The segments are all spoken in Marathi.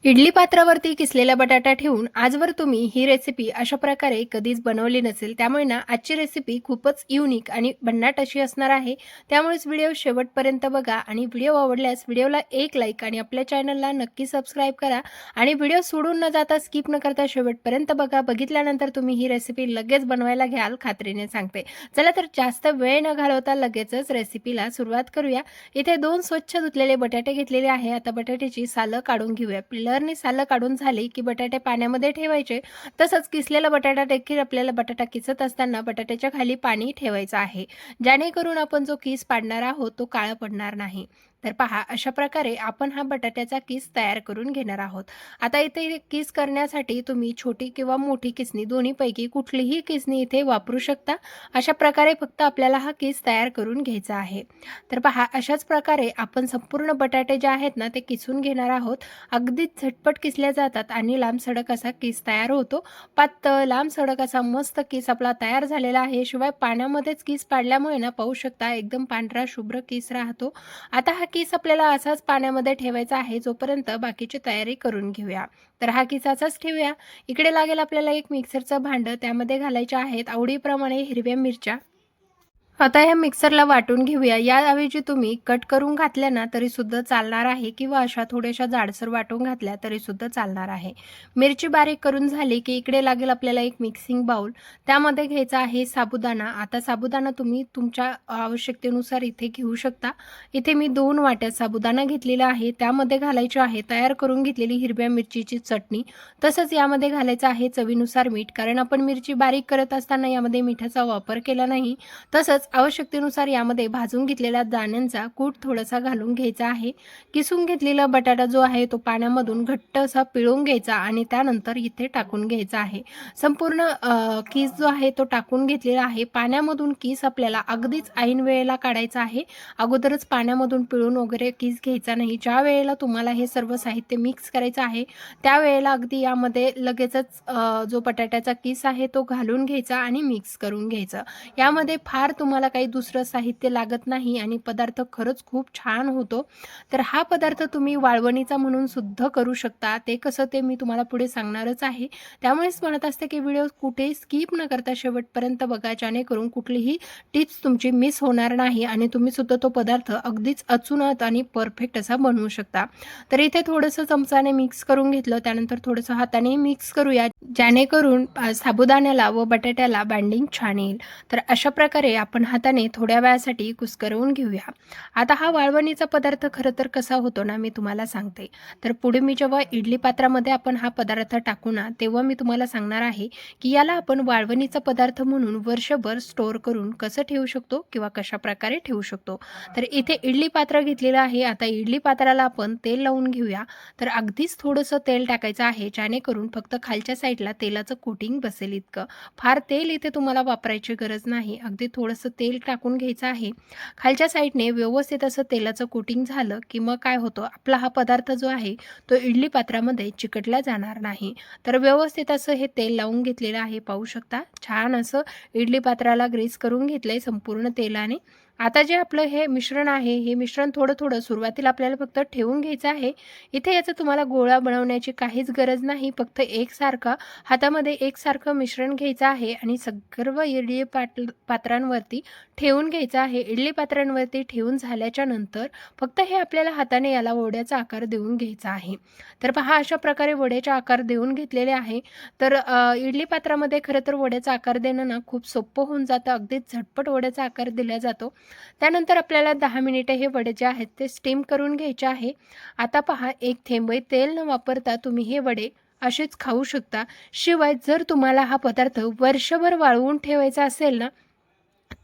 इडली पात्रावरती किसलेला बटाटा ठेवून आजवर तुम्ही ही रेसिपी अशा प्रकारे कधीच बनवली नसेल. त्यामुळे ना आजची रेसिपी खूपच युनिक आणि भन्नाट अशी असणार आहे. त्यामुळेच व्हिडिओ शेवटपर्यंत बघा आणि व्हिडिओ आवडल्यास व्हिडिओला एक लाईक आणि आपल्या चॅनलला नक्की सबस्क्राईब करा आणि व्हिडिओ सोडून न जाता स्किप न करता शेवटपर्यंत बघा. बघितल्यानंतर तुम्ही ही रेसिपी लगेच बनवायला घ्याल, खात्रीने सांगते. चला तर जास्त वेळ न घालवता लगेचच रेसिपीला सुरुवात करूया. इथे 2 स्वच्छ धुतलेले बटाटे घेतलेले आहे. आता बटाट्याची सालं काढून घेऊया. पिलरने सालं काढून झाली की बटाटे पाण्यामध्ये ठेवायचे. तसंच किसलेला बटाटा देखील आपल्याला बटाटा किसत असताना बटाट्याच्या खाली पाणी ठेवायचं आहे. जेणेकरून आपण जो किस पाडणार आहोत तो काळा पडणार नाही. तर पहा अशा प्रकारे आपण हा बटाट्याचा किस तयार करून घेणार आहोत. आता इथे किस करण्यासाठी तुम्ही छोटी किंवा मोठी किसणी दोन्हीपैकी कुठलीही किसणी इथे वापरू शकता. अशा प्रकारे फक्त आपल्याला हा किस तयार करून घ्यायचा आहे. तर पहा अशाच प्रकारे आपण संपूर्ण बटाटे जे आहेत ना ते किसून घेणार आहोत. अगदीच झटपट किसल्या जातात आणि लांबसडक असा किस तयार होतो. पातळ लांबसडक असा मस्त किस आपला तयार झालेला आहे. शिवाय पाण्यामध्येच किस पाडल्यामुळे ना पाहू शकता एकदम पांढरा शुभ्र किस राहतो. आता हा किस आपल्याला असाच पाण्यामध्ये ठेवायचा आहे जोपर्यंत बाकीची तयारी करून घेऊया. तर हा किस असाच ठेवूया. इकडे लागेल आपल्याला एक मिक्सरचं भांडं. त्यामध्ये घालायच्या आहेत आवडीप्रमाणे हिरव्या मिरच्या. आता ह्या मिक्सरला वाटून घेऊया. याऐवजी तुम्ही कट करून घातल्या ना तरीसुद्धा चालणार आहे किंवा अशा थोड्याशा जाडसर वाटून घातल्या तरीसुद्धा चालणार आहे. मिरची बारीक करून झाली की इकडे लागेल आपल्याला एक मिक्सिंग बाउल. त्यामध्ये घ्यायचा आहे साबुदाणा. आता साबुदाणा तुम्ही तुमच्या आवश्यकतेनुसार इथे घेऊ शकता. इथे मी 2 वाट्या साबुदाणा घेतलेला आहे. त्यामध्ये घालायची आहे तयार करून घेतलेली हिरव्या मिरचीची चटणी. तसंच यामध्ये घालायचं आहे चवीनुसार मीठ. कारण आपण मिरची बारीक करत असताना यामध्ये मिठाचा वापर केला नाही. तसंच आवश्यकतेनुसार यामध्ये भाजून घेतलेल्या दाण्यांचा कूट थोडासा घालून घ्यायचा आहे. किसून घेतलेला बटाटा जो आहे तो पाण्यामधून घट्ट असा पिळून घ्यायचा आणि त्यानंतर इथे टाकून घ्यायचा आहे. संपूर्ण किस जो आहे तो टाकून घेतलेला आहे. पाण्यामधून किस आपल्याला अगदीच ऐन वेळेला काढायचा आहे. अगोदरच पाण्यामधून पिळून वगैरे किस घ्यायचा नाही. ज्या वेळेला तुम्हाला हे सर्व साहित्य मिक्स करायचं आहे त्यावेळेला अगदी यामध्ये लगेचच जो बटाट्याचा किस आहे तो घालून घ्यायचा आणि मिक्स करून घ्यायचं. यामध्ये फार तुम्हाला काही दुसरं साहित्य लागत नाही आणि पदार्थ खरंच खूप छान होतो. तर हा पदार्थ तुम्ही वाळवणीचा म्हणून सुद्धा करू शकता. ते कसं ते मी तुम्हाला पुढे सांगणारच आहे. त्यामुळेच म्हणत असते की व्हिडिओ कुठेही स्किप न करता शेवटपर्यंत बघा. जेणेकरून कुठलीही टिप्स तुमची मिस होणार नाही आणि तुम्ही सुद्धा तो पदार्थ अगदीच अचूक आणि परफेक्ट असा बनवू शकता. तर इथे थोडंसं चमचाने मिक्स करून घेतलं. त्यानंतर थोडंसं हाताने मिक्स करूया. जेणेकरून साबुदाण्याला व बटाट्याला बाइंडिंग छान येईल. तर अशा प्रकारे आपण हाताने थोड्या वेळासाठी कुस्करवून घेऊया. आता हा वाळवणीचा पदार्थ खरं तर कसा होतो ना मी तुम्हाला सांगते. तर पुढे मी जेव्हा इडली पात्रामध्ये आपण हा पदार्थ टाकू ना तेव्हा मी तुम्हाला सांगणार आहे की याला आपण वाळवणीचा पदार्थ म्हणून वर्षभर स्टोअर करून कसं ठेवू शकतो किंवा कशा प्रकारे ठेवू शकतो. तर इथे इडली पात्र घेतलेलं आहे. आता इडली पात्राला आपण तेल लावून घेऊया. तर अगदीच थोडंसं तेल टाकायचं आहे जेणेकरून फक्त खालच्या साईडला तेलाचं कोटिंग बसेल इतकं. फार तेल इथे तुम्हाला वापरायची गरज नाही. अगदी थोडंसं तेल टाकून घ्यायचं आहे. खालच्या साईडने व्यवस्थित असं तेलाचं कोटिंग झालं की मग काय होतं आपला हा पदार्थ जो आहे तो इडली पात्रामध्ये चिकटला जाणार नाही. तर व्यवस्थित असं हे तेल लावून घेतलेलं आहे. पाहू शकता छान असं इडली पात्राला ग्रीस करून घेतलंय संपूर्ण तेलाने. आता जे आपलं हे मिश्रण आहे हे मिश्रण थोडं सुरुवातीला आपल्याला फक्त ठेवून घ्यायचं आहे. इथे याचं तुम्हाला गोळा बनवण्याची काहीच गरज नाही. फक्त एकसारखा हातामध्ये एकसारखं मिश्रण घ्यायचं आहे आणि सर्व इडली पात्रांवरती ठेवून घ्यायचं आहे. इडली पात्रांवरती ठेवून झाल्याच्या नंतर फक्त हे आपल्याला हाताने याला वड्याचा आकार देऊन घ्यायचा आहे. तर पहा अशा प्रकारे वड्याचा आकार देऊन घेतलेले आहे. तर इडली पात्रामध्ये खरं तर वड्याचा आकार देणं ना खूप सोपं होऊन जातं. अगदीच झटपट वड्याचा आकार दिला जातो. त्यानंतर आपल्याला 10 मिनिटे हे वडे जे आहेत ते स्टीम करून घ्यायचे आहे. आता पहा एक थेंबही तेल न वापरता तुम्ही हे वडे असेच खाऊ शकता. शिवाय जर तुम्हाला हा पदार्थ वर्षभर वाळवून ठेवायचा असेल ना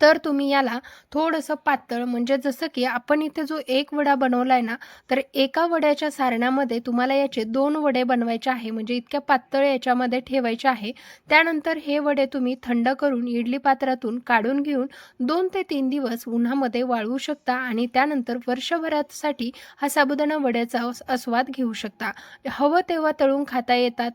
तर तुम्ही याला थोडंसं पातळ म्हणजे जसं की आपण इथे जो एक वडा बनवलाय ना तर एका वड्याच्या सारण्यामध्ये तुम्हाला याचे 2 वडे बनवायचे आहे. म्हणजे इतक्या पातळ याच्यामध्ये ठेवायचे आहे. त्यानंतर हे वडे तुम्ही थंड करून इडली पात्रातून काढून घेऊन 2 ते 3 दिवस उन्हामध्ये वाळवू शकता आणि त्यानंतर वर्षभरासाठी हा साबुदाणा वड्याचा आस्वाद घेऊ शकता. हवं तेव्हा तळून खाता येतात.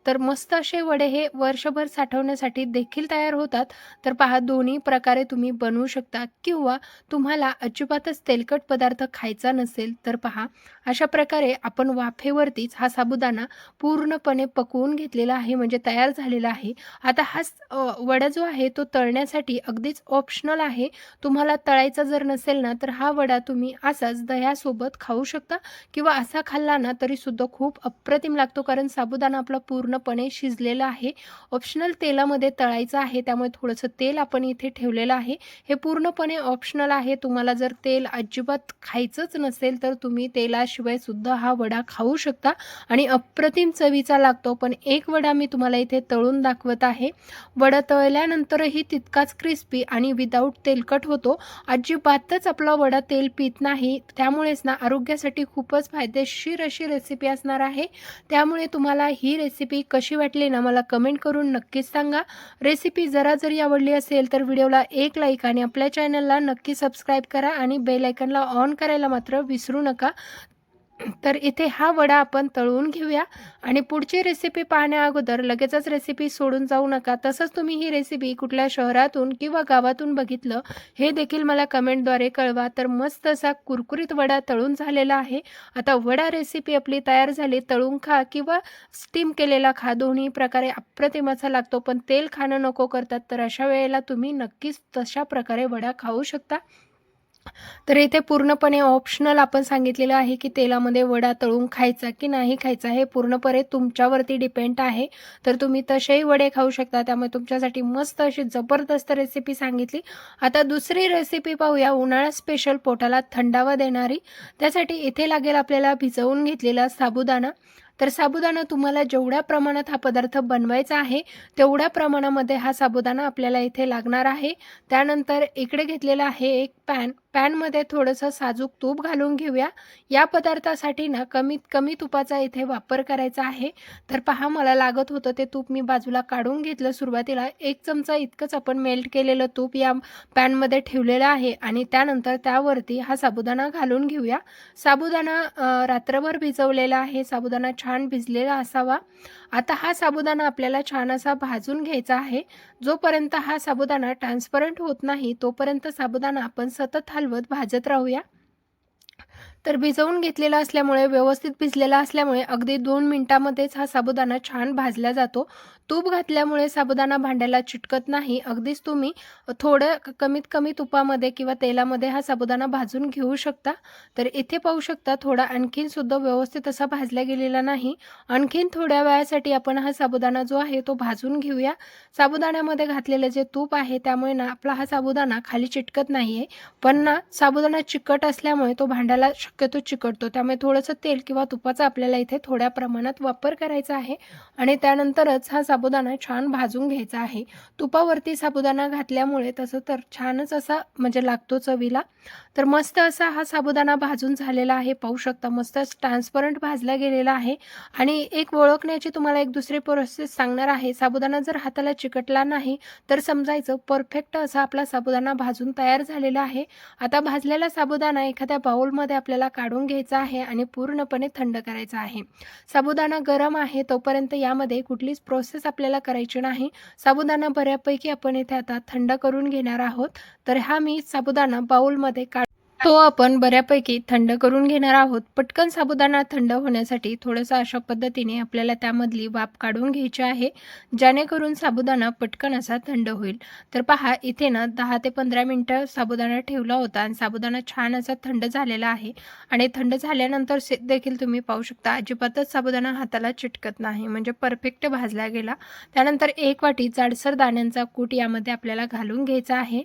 तर मस्त असे वडे हे वर्षभर साठवण्यासाठी देखील तयार होतात. तर पहा दोन्ही प्रकारे तुम्ही बनवू शकता किंवा तुम्हाला अजिबातच तेलकट पदार्थ खायचा नसेल तर पहा अशा प्रकारे आपण वाफेवरतीच हा साबुदाणा पूर्णपणे पकवून घेतलेला आहे म्हणजे तयार झालेला आहे. आता वडा जो आहे तो तळण्यासाठी अगदीच ऑप्शनल आहे. तुम्हाला तळायचा जर नसेल ना तर हा वडा तुम्ही असाच दह्यासोबत खाऊ शकता किंवा असा खाल्ला ना तरीसुद्धा खूप अप्रतिम लागतो कारण साबुदाणा आपला पूर्णपणे शिजलेला आहे. ऑप्शनल तेलामध्ये तळायचं आहे त्यामुळे थोडंसं तेल आपण इथे ठेवलेलं आहे. हे पूर्णपणे ऑप्शनल आहे. तुम्हाला जर तेल अजिबात खायचंच नसेल तर तुम्ही तेलाशिवाय सुद्धा हा वडा खाऊ शकता आणि अप्रतिम चवीचा लागतो. पण एक वडा मी तुम्हाला इथे तळून दाखवत आहे. वडा तळल्यानंतरही तितकाच क्रिस्पी आणि विदाऊट तेलकट होतो. अजिबातच आपला वडा तेल पित नाही. त्यामुळेच ना आरोग्यासाठी खूपच फायदेशीर अशी रेसिपी असणार आहे. त्यामुळे तुम्हाला ही रेसिपी कशी वाटली ना मला कमेंट करून नक्कीच सांगा. रेसिपी जरा जरी आवडली असेल तर व्हिडिओला एक लाईक आणि आपल्या चॅनलला नक्की सबस्क्राईब करा आणि बेल आयकॉनला ऑन करायला मात्र विसरू नका. तर इथे हा वडा आपण तळून घेऊया आणि पुढची रेसिपी पाहण्या अगोदर लगेचच रेसिपी सोडून जाऊ नका. तसंच तुम्ही ही रेसिपी कुठल्या शहरातून किंवा गावातून बघितलं हे देखील मला कमेंटद्वारे कळवा. तर मस्त असा कुरकुरीत वडा तळून झालेला आहे. आता वडा रेसिपी आपली तयार झाली. तळून खा किंवा स्टीम केलेला खा दोन्ही प्रकारे अप्रतिम असा लागतो. पण तेल खाणं नको करतात तर अशा वेळेला तुम्ही नक्कीच तशा प्रकारे वडा खाऊ शकता. तर इथे पूर्णपणे ऑप्शनल आपण सांगितलेलं आहे की तेलामध्ये वडा तळून खायचा की नाही खायचा हे पूर्णपणे तुमच्यावरती डिपेंड आहे. तर तुम्ही तसेही वडे खाऊ शकता. त्यामुळे तुमच्यासाठी मस्त अशी जबरदस्त रेसिपी सांगितली. आता दुसरी रेसिपी पाहूया उन्हाळा स्पेशल पोटाला थंडावा देणारी. त्यासाठी इथे लागेल आपल्याला भिजवून घेतलेला साबुदाणा. तर साबुदाणा तुम्हाला जेवढ्या प्रमाणात हा पदार्थ बनवायचा आहे तेवढ्या प्रमाणामध्ये हा साबुदाणा आपल्याला इथे लागणार आहे. त्यानंतर इकडे घेतलेला आहे एक पॅनमध्ये थोडंसं साजूक तूप घालून घेऊया. या पदार्थासाठी ना कमीत कमी तुपाचा इथे वापर करायचा आहे. तर पहा मला लागत होतं ते तूप मी बाजूला काढून घेतलं. सुरुवातीला 1 चमचा इतकंच आपण मेल्ट केलेलं तूप या पॅनमध्ये ठेवलेलं आहे आणि त्यानंतर त्यावरती हा साबुदाणा घालून घेऊया. साबुदाणा रात्रभर भिजवलेला आहे. साबुदाणा छान भिजलेला असावा. आता हा साबुदाणा आपल्याला छान असा भाजून घ्यायचा आहे. जोपर्यंत हा साबुदाणा ट्रान्सपरंट होत नाही तोपर्यंत साबुदाणा आपण सतत हलवत भाजत राहूया. तर भिजवून घेतलेला असल्यामुळे व्यवस्थित भिजलेला असल्यामुळे अगदी 2 मिनिटांमध्येच हा साबुदाणा छान भाजला जातो. तूप घातल्यामुळे साबुदाणा भांड्याला चिटकत नाही. अगदीच तुम्ही थोडं कमीत कमी तुपामध्ये किंवा तेलामध्ये हा साबुदाणा भाजून घेऊ शकता. तर इथे पाहू शकता थोडा आणखीन सुद्धा व्यवस्थित असा भाजला गेलेला नाही. आणखीन थोड्या वेळासाठी आपण हा साबुदाणा जो आहे तो भाजून घेऊया. साबुदाण्यामध्ये घातलेलं जे तूप आहे त्यामुळे ना आपला हा साबुदाणा खाली चिटकत नाही आहे. पण ना साबुदाणा चिकट असल्यामुळे तो भांड्याला शक्यतो चिकटतो. त्यामुळे थोडंसं तेल किंवा तुपाचा आपल्याला इथे थोड्या प्रमाणात वापर करायचा आहे आणि त्यानंतरच हा साबुदाणा छान भाजून घ्यायचा आहे. तुपावरती साबुदाणा घातल्यामुळे तसं तर छानच असा म्हणजे लागतो चवीला. तर मस्त असा हा साबुदाणा भाजून झालेला आहे. पाहू शकता मस्त ट्रान्सपरंट भाजला गेलेला आहे आणि एक ओळखण्याची तुम्हाला एक दुसरी प्रोसेस सांगणार आहे. साबुदाणा जर हाताला चिकटला नाही तर समजायचं परफेक्ट असा आपला साबुदाणा भाजून तयार झालेला आहे. आता भाजलेला साबुदाणा एखाद्या बाउलमध्ये आपल्याला काढून घ्यायचा आहे आणि पूर्णपणे थंड करायचा आहे. साबुदाणा गरम आहे तोपर्यंत यामध्ये कुठलीच प्रोसेस आपल्याला करायची नाही. साबुदाणा बऱ्यापैकी आपण इथे आता थंड करून घेणार आहोत. तर हा मी साबुदाणा बाउलमध्ये तो आपण बऱ्यापैकी थंड करून घेणार आहोत. पटकन साबुदाणा थंड होण्यासाठी थोडंसं अशा पद्धतीने आपल्याला त्यामधली वाफ काढून घ्यायची आहे जेणेकरून साबुदाणा पटकन असा थंड होईल. तर पहा इथे ना 10 ते 15 मिनिटं साबुदाणा ठेवला होता आणि साबुदाणा छान असा थंड झालेला आहे आणि थंड झाल्यानंतर देखील तुम्ही पाहू शकता अजिबातच साबुदाणा हाताला चिटकत नाही म्हणजे परफेक्ट भाजला गेला. त्यानंतर 1 वाटी जाडसर दाण्यांचा कूट यामध्ये आपल्याला घालून घ्यायचा आहे.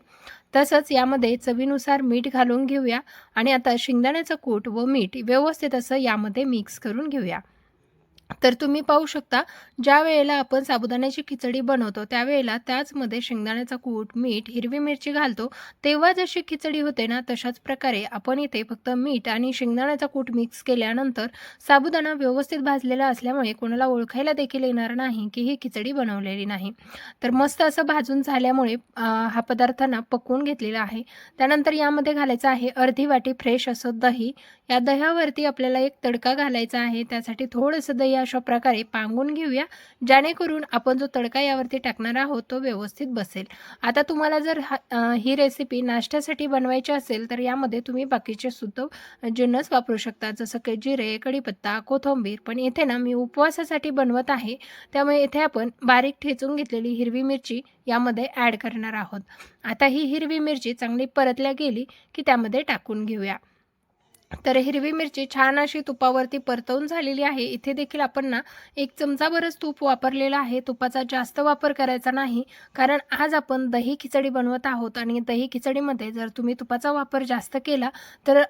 तसंच यामध्ये चवीनुसार मीठ घालून घेऊया आणि आता शेंगदाण्याचं कूट व मीठ व्यवस्थित असं यामध्ये मिक्स करून घेऊया. तर तुम्ही पाहू शकता ज्या वेळेला आपण साबुदाण्याची खिचडी बनवतो त्यावेळेला त्याचमध्ये शेंगदाण्याचा कूट, मीठ, हिरवी मिरची घालतो तेव्हा जशी खिचडी होते ना तशाच प्रकारे आपण इथे फक्त मीठ आणि शेंगदाण्याचा कूट मिक्स केल्यानंतर साबुदाणा व्यवस्थित भाजलेला असल्यामुळे कोणाला ओळखायला देखील येणार नाही की ही खिचडी बनवलेली नाही. तर मस्त असं भाजून झाल्यामुळे हा पदार्थ ना पकवून घेतलेला आहे. त्यानंतर यामध्ये घालायचं आहे अर्धी वाटी फ्रेश असं दही. या दह्यावरती आपल्याला एक तडका घालायचा आहे. त्यासाठी थोडंसं दही दही अशा प्रकारे पांगून घेऊया, जेणेकरून आपण जो तडका यावरती टाकणार आहोत तो व्यवस्थित बसेल. आता तुम्हाला जर ही रेसिपी नाश्त्यासाठी बनवायची असेल तर यामध्ये तुम्ही बाकीचे सुद्धा जिन्नस वापरू शकता, जसं की जिरे, कढीपत्ता, कोथिंबीर. पण इथे ना मी उपवासासाठी बनवत आहे, त्यामुळे इथे आपण बारीक ठेचून घेतलेली हिरवी मिरची यामध्ये ॲड करणार आहोत. आता ही हिरवी मिरची चांगली परतल्या गेली की त्यामध्ये टाकून घेऊया. तर हिरवी मिरची छान अशी तुपावरती परतवून झालेली आहे. इथे देखील आपण ना 1 चमचाभरच तूप वापरलेलं आहे. तुपाचा जास्त वापर करायचा नाही, कारण आज आपण दही खिचडी बनवत आहोत आणि दही खिचडीमध्ये जर तुम्ही तुपाचा वापर जास्त केला तर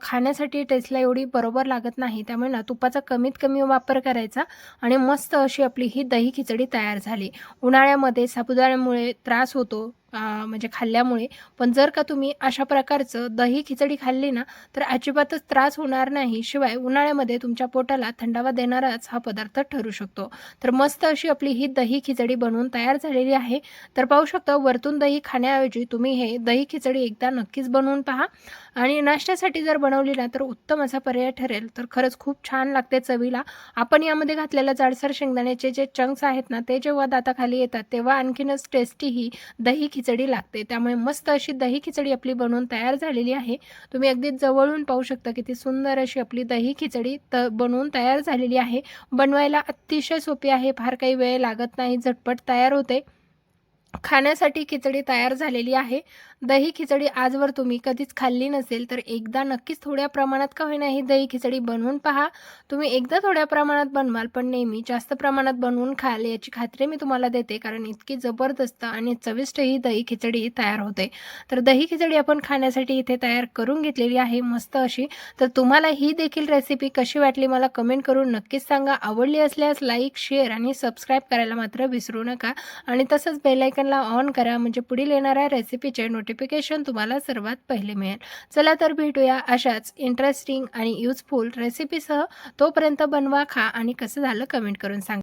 खाण्यासाठी टेस्टला एवढी बरोबर लागत नाही. त्यामुळे ना तुपाचा कमीत कमी वापर करायचा आणि मस्त अशी आपली ही दही खिचडी तयार झाली. उन्हाळ्यामध्ये साबुदाण्यामुळे त्रास होतो म्हणजे खाल्ल्यामुळे, पण जर का तुम्ही अशा प्रकारचं दही खिचडी खाल्ली ना तर अजिबातच त्रास होणार नाही. शिवाय उन्हाळ्यामध्ये तुमच्या पोटाला थंडावा देणाराच हा पदार्थ ठरू शकतो. तर मस्त अशी आपली ही दही खिचडी बनवून तयार झालेली आहे. तर पाहू शकता वरतून दही खाण्याऐवजी तुम्ही हे दही खिचडी एकदा नक्कीच बनवून पहा आणि नाश्त्यासाठी जर बनवली ना तर उत्तम असा पर्याय ठरेल. तर खरंच खूप छान लागते चवीला. आपण यामध्ये घातलेल्या जाडसर शेंगदाण्याचे जे चंक्स आहेत ना ते जेव्हा दाताखाली येतात तेव्हा आणखीनच टेस्टी ही दही खिचडी लागते. त्यामुळे मस्त अशी दही खिचडी आपली बनवून तयार झालेली आहे. तुम्ही अगदी जवळून पाहू शकता किती सुंदर अशी आपली दही खिचडी बनवून तयार झालेली आहे. बनवायला अतिशय सोपी आहे, फार काही वेळ लागत नाही, झटपट तयार होते. खाण्यासाठी खिचडी तयार झालेली आहे. दही खिचडी आजवर तुम्ही कधीच खाल्ली नसेल तर एकदा नक्कीच थोड्या प्रमाणात का होईना ही दही खिचडी बनवून पहा. तुम्ही एकदा थोड्या प्रमाणात बनवाल पण नेहमी जास्त प्रमाणात बनवून खाल याची खात्री मी तुम्हाला देते, कारण इतकी जबरदस्त आणि चविष्ट ही दही खिचडी तयार होते. तर दही खिचडी आपण खाण्यासाठी इथे तयार करून घेतलेली आहे मस्त अशी. तर तुम्हाला ही देखील रेसिपी कशी वाटली मला कमेंट करून नक्कीच सांगा. आवडली असल्यास लाईक, शेअर आणि सबस्क्राईब करायला मात्र विसरू नका आणि तसंच बेल आयकॉनला ऑन करा, म्हणजे पुढील येणाऱ्या रेसिपीचे नोटिफिकेशन तुम्हाला सर्वात पहिले मिळेल. चला तर भेटूया अशाच इंटरेस्टिंग आणि यूजफुल रेसिपीसह. तोपर्यंत बनवा, खा आणि कसं झालं कमेंट करून सांगा.